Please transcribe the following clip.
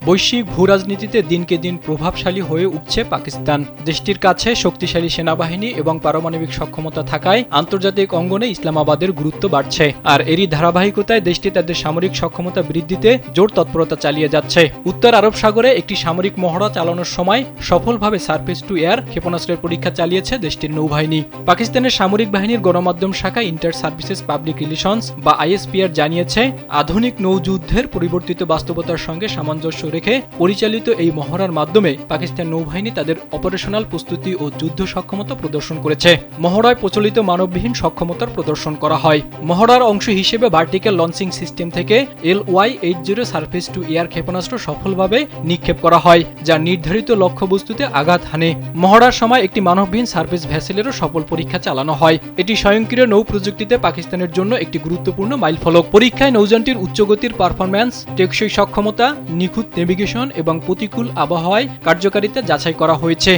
বৈশ্বিক ভূরাজনীতিতে দিনকে দিন প্রভাবশালী হয়ে উঠছে পাকিস্তান। দেশটির কাছে শক্তিশালী সেনাবাহিনী এবং পারমাণবিক সক্ষমতা থাকায় আন্তর্জাতিক অঙ্গনে ইসলামাবাদের গুরুত্ব বাড়ছে। আর এরই ধারাবাহিকতায় দেশটি তাদের সামরিক সক্ষমতা বৃদ্ধিতে জোর তৎপরতা চালিয়ে যাচ্ছে। উত্তর আরব সাগরে একটি সামরিক মহড়া চালানোর সময় সফলভাবে সারফেস টু এয়ার ক্ষেপণাস্ত্রের পরীক্ষা চালিয়েছে দেশটির নৌবাহিনী। পাকিস্তানের সামরিক বাহিনীর গণমাধ্যম শাখা ইন্টার সার্ভিসেস পাবলিক রিলেশনস বা ISPR জানিয়েছে, আধুনিক নৌযুদ্ধের পরিবর্তিত বাস্তবতার সঙ্গে সামঞ্জস্য রেখে পরিচালিত এই মহড়ার মাধ্যমে পাকিস্তান নৌবাহিনী তাদের অপারেশনাল প্রস্তুতি ও যুদ্ধ সক্ষমতা প্রদর্শন করেছে। মহড়ায় প্রচলিত মানববিহীন সক্ষমতার প্রদর্শন করা হয়। মহড়ার অংশ হিসেবে ভার্টিক্যাল লঞ্চিং সিস্টেম থেকে LY-80 সারফেস টু এয়ার ক্ষেপণাস্ত্র সফলভাবে নিক্ষেপ করা হয়, যা নির্ধারিত লক্ষ্যবস্তুতে আঘাত হানে। মহড়ার সময় একটি মানববিহীন সার্ভিস ভ্যাসেলেরও সফল পরীক্ষা চালানো হয়। এটি স্বয়ংক্রিয় নৌ প্রযুক্তিতে পাকিস্তানের জন্য একটি গুরুত্বপূর্ণ মাইলফলক। পরীক্ষায় নৌযানটির উচ্চগতির পারফরম্যান্স, টেকসই সক্ষমতা, নিখুঁত নেভিগেশন এবং প্রতিকূল আবহাওয়ায় কার্যকারিতা যাচাই করা হয়েছে।